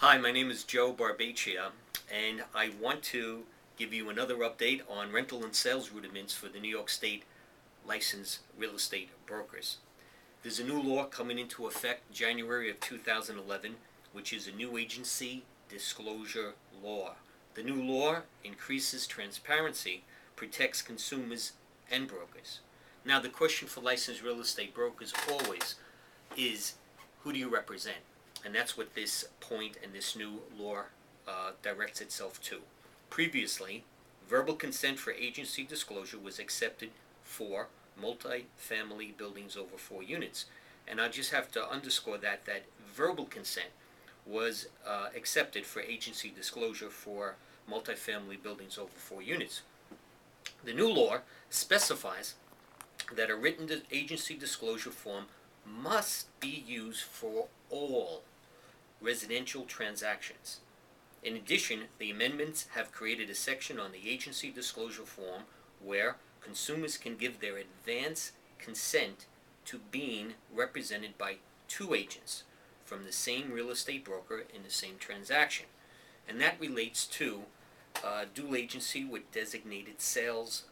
Hi, my name is Joe Barbaccia, and I want to give you another update on rental and sales rudiments for the New York State licensed real estate brokers. There's a new law coming into effect January of 2011, which is a new agency disclosure law. The new law increases transparency, protects consumers and brokers. Now, the question for licensed real estate brokers always is, who do you represent? And that's what this point and this new law directs itself to. Previously, verbal consent for agency disclosure was accepted for multi-family buildings over 4 units. And I just have to underscore that verbal consent was accepted for agency disclosure for multi-family buildings over 4 units. The new law specifies that a written agency disclosure form must be used for all residential transactions. In addition, the amendments have created a section on the agency disclosure form where consumers can give their advance consent to being represented by 2 agents from the same real estate broker in the same transaction. And that relates to dual agency with designated sales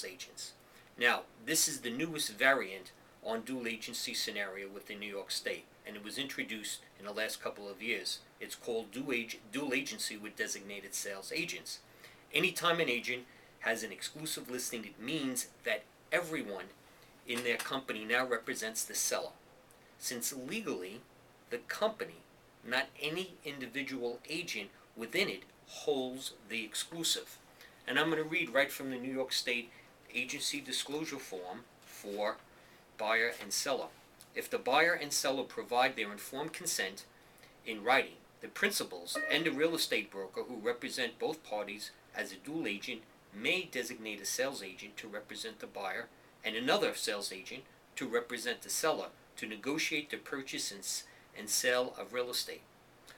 agents. Now, this is the newest variant on dual agency scenario within New York State, and it was introduced in the last couple of years. It's called dual agency with designated sales agents. Anytime an agent has an exclusive listing, it means that everyone in their company now represents the seller, since legally the company, not any individual agent within it, holds the exclusive. And I'm going to read right from the New York State agency disclosure form for buyer and seller. If the buyer and seller provide their informed consent in writing, the principals and the real estate broker who represent both parties as a dual agent may designate a sales agent to represent the buyer and another sales agent to represent the seller to negotiate the purchase and sale of real estate.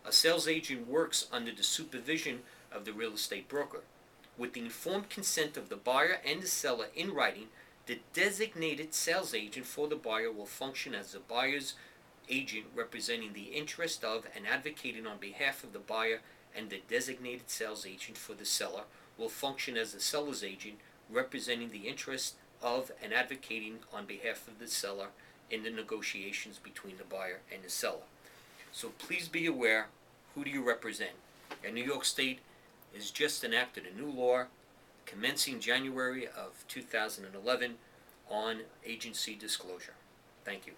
A sales agent works under the supervision of the real estate broker. With the informed consent of the buyer and the seller in writing, the designated sales agent for the buyer will function as the buyer's agent representing the interest of and advocating on behalf of the buyer, and the designated sales agent for the seller will function as the seller's agent representing the interest of and advocating on behalf of the seller in the negotiations between the buyer and the seller. So please be aware, who do you represent? And New York State has just enacted a new law commencing January of 2011 on agency disclosure. Thank you.